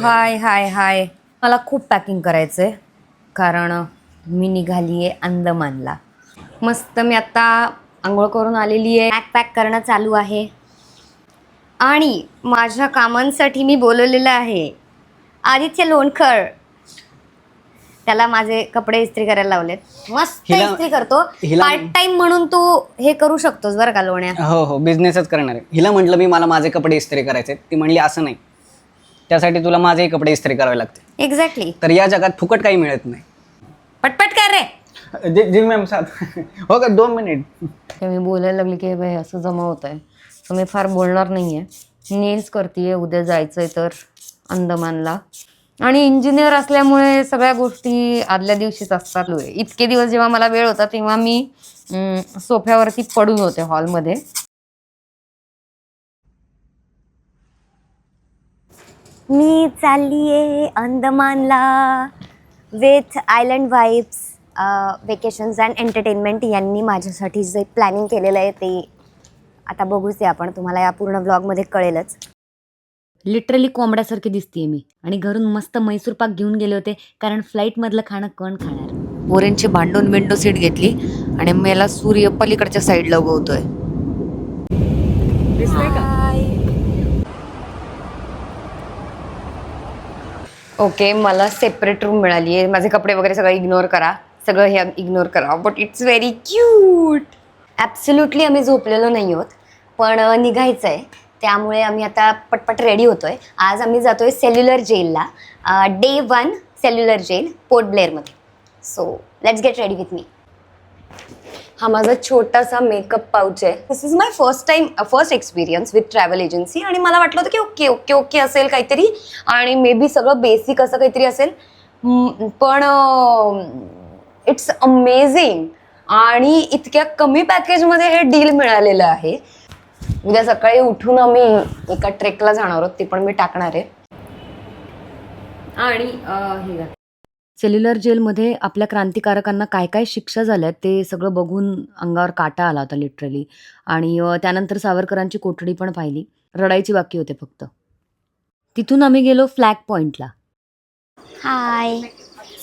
हाय हाय हाय. मला खूप पॅकिंग करायचंय कारण मी निघाली आहे अंदमानला. मस्त मी आता आंघोळ करून आलेली आहे. पॅक करणं चालू आहे आणि माझ्या कामांसाठी मी बोलवलेलं आहे आदित्य लोणकर. त्याला माझे कपडे इस्त्री करायला लावलेत. मस्त इस्त्री करतो. पार्ट टाइम म्हणून तू हे करू शकतोस बरं का लोण्या. हो बिझनेसच करणार आहे. हिला म्हटलं मी मला माझे कपडे इस्त्री करायचे, ती म्हणली असं नाही, त्यासाठी तुला माझेही कपडे इस्त्री करावे लागते. एक्झॅक्टली. तर या जगात फुकट काही मिळत नाही. पटपट कर रे. जी मॅम साथ हो का 2 मिनिट. मी बोलायला लागली की बाई असं जमा होत आहे तर मी फार बोलणार नाही आहे. नेल्स करते उद्या जायचं आहे तर अंदमानला. आणि इंजिनियर असल्यामुळे सगळ्या गोष्टी आदल्या दिवशीच असतात. इतके दिवस जेव्हा मला वेळ होता तेव्हा मी सोफ्यावरती पडून होते हॉलमध्ये. मी चालली आहे अंदमानला with Island Vibes Vacations and Entertainment यांनी माझ्यासाठी जे प्लॅनिंग केलेलं आहे ते आता बघूच आपण. तुम्हाला या पूर्ण व्लॉगमध्ये कळेलच. लिटरली कोंबड्यासारखी दिसतीये मी. आणि घरून मस्त मैसूर पाक घेऊन गेले होते कारण फ्लाईटमधलं खाणं कोण खाणार. ओरेंजची भांडून विंडो सीट घेतली आणि मला सूर्य पलीकडच्या साईडला उगवतोय. दिसतंय का? ओके, मला सेपरेट रूम मिळाली आहे. माझे कपडे वगैरे सगळं इग्नोर करा, सगळं हे इग्नोर करा. But it's very cute. Absolutely आम्ही झोपलेलो नाही आहोत पण निघायचं आहे त्यामुळे आम्ही आता पटपट रेडी होतोय. आज आम्ही जातोय सेल्युलर जेलला. डे 1 सेल्युलर जेल पोर्ट ब्लेअरमध्ये. So let's get ready with me. हा माझा छोटासा मेकअप पाऊच आहे. This is my first experience with travel agency. आणि मला वाटलं होतं की ओके ओके ओके असेल काहीतरी आणि मे बी सगळं बेसिक असं काहीतरी असेल. पण इट्स अमेझिंग. आणि इतक्या कमी पॅकेजमध्ये हे डील मिळालेलं आहे. उद्या सकाळी उठून आम्ही एका ट्रेकला जाणार आहोत, ते पण मी टाकणार आहे. आणि हे सेल्युलर जेलमध्ये आपल्या क्रांतिकारकांना काय काय शिक्षा झाल्या ते सगळं बघून अंगावर काटा आला होता लिटरली. आणि त्यानंतर सावरकरांची कोठडी पण पाहिली. रडायची बाकी होते फक्त. तिथून आम्ही गेलो फ्लॅग पॉइंटला. हाय.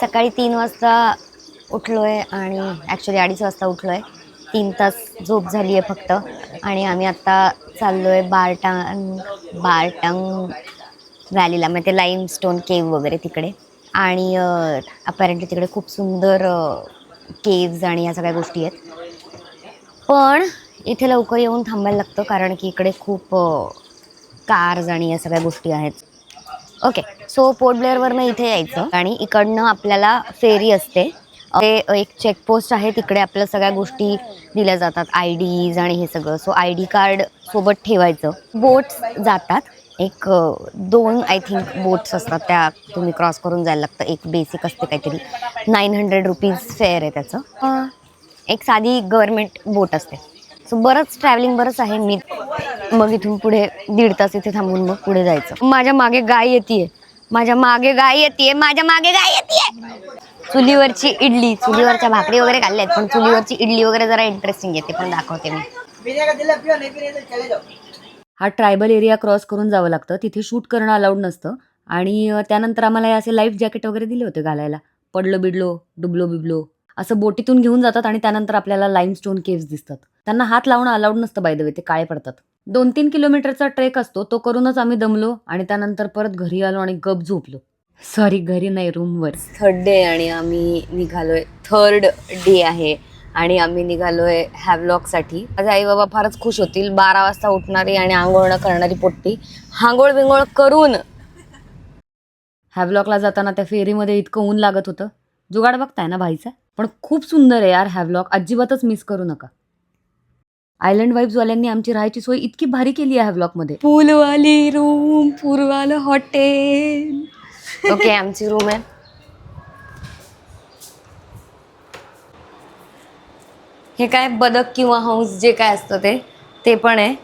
सकाळी 3 वाजता उठलोय आणि ॲक्च्युली 2:30 वाजता उठलोय. 3 तास झोप झाली आहे फक्त. आणि आम्ही आत्ता चाललोय बारटंग व्हॅलीला, म्हणजे ते लाईमस्टोन केव्ह वगैरे तिकडे. आणि अपॅरेंटली तिकडे खूप सुंदर केव्ज आणि या सगळ्या गोष्टी आहेत. पण इथे लवकर येऊन थांबायला लागतं कारण की इकडे खूप कार्स आणि या सगळ्या गोष्टी आहेत. ओके, सो पोर्ट ब्लेअरवरनं इथे यायचं आणि इकडनं आपल्याला फेरी असते. ते एक चेकपोस्ट आहे, तिकडे आपल्या सगळ्या गोष्टी दिल्या जातात, IDs आणि हे सगळं. सो ID कार्ड सोबत ठेवायचं. बोट्स जातात. एक 2 आय थिंक बोट्स असतात, त्या तुम्ही क्रॉस करून जायला लागतं. एक बेसिक असते काहीतरी 900 रुपीज फेअर आहे त्याचं. एक साधी गव्हर्मेंट बोट असते. सो बरंच ट्रॅव्हलिंग बरंच आहे. मी मग इथून पुढे 1.5 तास इथे थांबून मग पुढे जायचं. माझ्या मागे गाय येते. चुलीवरची इडली, चुलीवरच्या भाकरी वगैरे खाल्ल्यात पण चुलीवरची इडली वगैरे जरा इंटरेस्टिंग येते, पण दाखवते मी. हा ट्रायबल एरिया क्रॉस करून जावं लागतं. तिथे शूट करणं अलाउड नसतं. आणि त्यानंतर आम्हाला असे लाईफ जॅकेट वगैरे दिले होते घालायला. पडलो बिडलो डुबलो बिबलो असं बोटीतून घेऊन जातात आणि त्यानंतर आपल्याला लाईमस्टोन केव्स दिसतात. त्यांना हात लावणं अलाउड नसतं बाय द वे, ते काळे पडतात. 2-3 किलोमीटरचा ट्रेक असतो, तो करूनच आम्ही दमलो आणि त्यानंतर परत घरी आलो आणि गप झोपलो. सॉरी, घरी नाही, रूमवर. 3rd डे आणि आम्ही निघालोय. 3rd डे आहे आणि आम्ही निघालोय हॅव्लॉकसाठी. माझे आई बाबा फारच खुश होतील. 12 वाजता उठणारी आणि आंघोळ न करणारी पोट्टी हांगोळ बिंगोळ करून हॅव्लॉकला जाताना त्या फेरीमध्ये इतकं ऊन लागत होतं. जुगाड बघताय ना भाईचा. पण खूप सुंदर आहे यार हॅव्लॉक, अजिबातच मिस करू नका. आयलंड वाईब्सवाल्यांनी आमची राहायची सोय इतकी भारी केली आहे हॅव्लॉकमध्ये. पूलवाली रूम, पूलवालं हॉटेल. ओके, आमची रूम आहे. हे काय बदक किंवा हंस जे काय असतं ते पण आहे.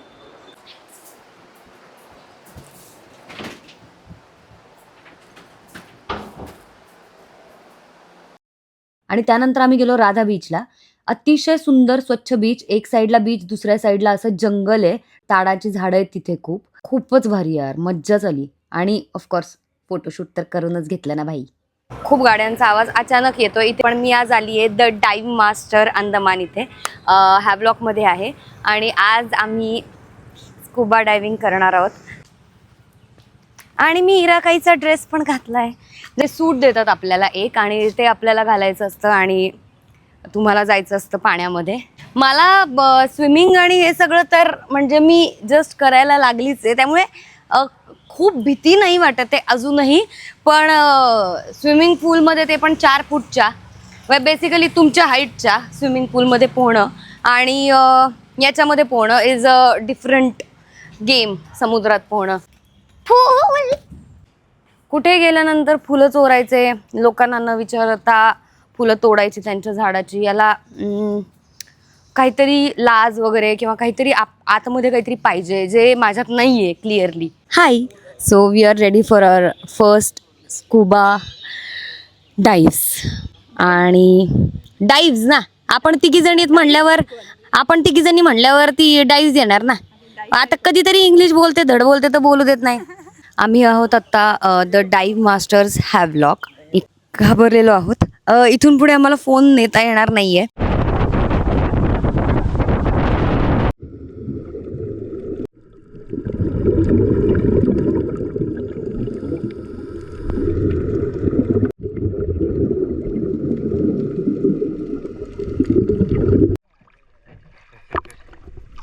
आणि त्यानंतर आम्ही गेलो राधा बीचला. अतिशय सुंदर स्वच्छ बीच. एक साईडला बीच, दुसऱ्या साईडला असं जंगल आहे. ताडाची झाडं आहेत तिथे खूपच भारी यार, मज्जाच आली. आणि ऑफकोर्स फोटोशूट तर करूनच घेतलं ना भाई. खूप गाड्यांचा आवाज अचानक येतो इथे, पण मी आज आली आहे द डाईव्ह मास्टर अंदमान इथे. हॅव्लॉकमध्ये आहे आणि आज आम्ही स्कुबा डायव्हिंग करणार आहोत. आणि मी हिराकाईचा ड्रेस पण घातलाय. जे सूट देतात आपल्याला एक, आणि ते आपल्याला घालायचं असतं आणि तुम्हाला जायचं असतं पाण्यामध्ये. मला स्विमिंग आणि हे सगळं तर म्हणजे मी जस्ट करायला लागलीच आहे, त्यामुळे खूप भीती नाही वाटत आहे अजूनही. पण स्विमिंग पूलमध्ये ते पण 4 फूटच्या बेसिकली तुमच्या हाईटच्या स्विमिंग पूलमध्ये पोहणं आणि याच्यामध्ये पोहणं इज अ डिफरंट गेम. समुद्रात पोहणं. फुल कुठे गेल्यानंतर फुलं चोरायचे, लोकांना न विचारता फुलं तोडायची त्यांच्या झाडाची, याला काहीतरी लाज वगैरे किंवा काहीतरी आतमध्ये काहीतरी पाहिजे जे माझ्यात नाही आहे clearly. Hi, so we are ready for our first scuba dives. आणि डाईव्स ना, आपण तिघीजणी म्हणल्यावर ती डाईव्स येणार ना. आता कधीतरी इंग्लिश बोलते, धड बोलते तर बोलू देत नाही. आम्ही आहोत आत्ता द डाईव्ह मास्टर्स हॅव्लॉक. घाबरलेलो आहोत. इथून पुढे आम्हाला फोन नेता येणार नाहीये.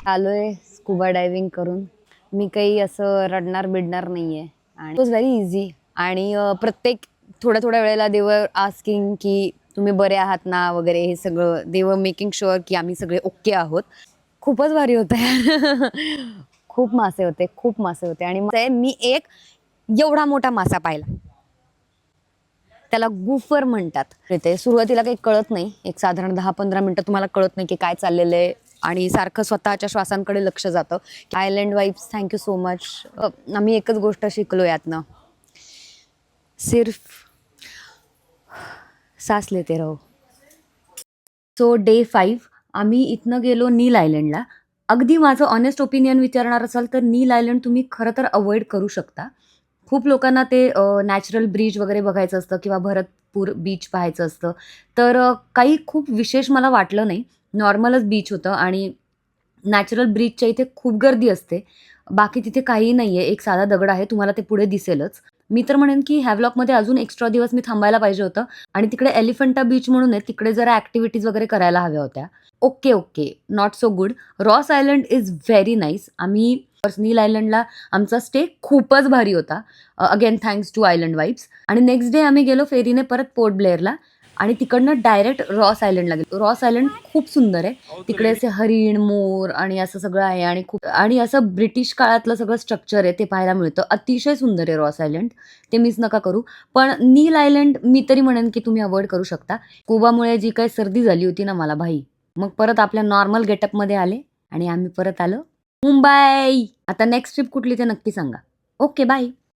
आलोय स्कुबा डायव्हिंग करून. मी काही असं रडणार बिडणार नाहीये आणि इट वॉज व्हेरी इझी. आणि प्रत्येक थोड्या वेळेला देवर आस्किंग की तुम्ही बरे आहात ना वगैरे, हे सगळं देवर मेकिंग शुअर की आम्ही सगळे ओके आहोत. खूपच भारी होतं यार. खूप मासे होते आणि मी एक एवढा मोठा मासा पाहिला. त्याला गुफर म्हणतात. ते सुरुवातीला काही कळत नाही, एक साधारण 10-15 मिनटं तुम्हाला कळत नाही की काय चाललेलं आहे आणि सारखं स्वतःच्या श्वासांकडे लक्ष जातं. Island vibes, thank you so much. आम्ही एकच गोष्ट शिकलो यातनं, सिर्फ सांस लेते रहो. सो डे 5 आम्ही इथनं गेलो नील आयलंडला. अगदी माझं ऑनेस्ट ओपिनियन विचारणार असाल तर नील आयलंड तुम्ही खरं तर अवॉइड करू शकता. खूप लोकांना ते नॅचरल ब्रीच वगैरे बघायचं असतं किंवा भरतपूर बीच पाहायचं असतं. तर काही खूप विशेष मला वाटलं नाही. नॉर्मलच बीच होतं आणि नॅचरल ब्रीचच्या इथे खूप गर्दी असते. बाकी तिथे काहीही नाही आहे. एक साधा दगड आहे, तुम्हाला ते पुढे दिसेलच. मी तर म्हणेन की हॅव्लॉकमध्ये अजून एक्स्ट्रा दिवस मी थांबायला पाहिजे होतं. आणि तिकडे एलिफंटा बीच म्हणून आहे, तिकडे जरा ॲक्टिव्हिटीज वगैरे करायला हव्या होत्या. Okay, not so good. Ross Island is very nice. आम्ही नील आयलंडला आमचा स्टे खूपच भारी होता. Again thanks to island vibes. आणि नेक्स्ट डे आम्ही गेलो फेरीने परत पोर्ट ब्लेअरला आणि तिकडनं डायरेक्ट रॉस आयलंडला गेलो. रॉस आयलंड खूप सुंदर आहे. तिकडे असे हरिण, मोर आणि असं सगळं आहे आणि असं ब्रिटिश काळातलं सगळं स्ट्रक्चर आहे ते पाहायला मिळतं. अतिशय सुंदर आहे रॉस आयलंड, ते मिस नका करू. पण नील आयलंड मी तरी म्हणेन की तुम्ही अवॉइड करू शकता. स्कुबामुळे जी काही सर्दी झाली होती ना मला भाई, मग परत आपल्या नॉर्मल गेटअपमध्ये आले आणि आम्ही परत आलो मुंबई. आता नेक्स्ट ट्रिप कुठली ते नक्की सांगा. Okay, bye.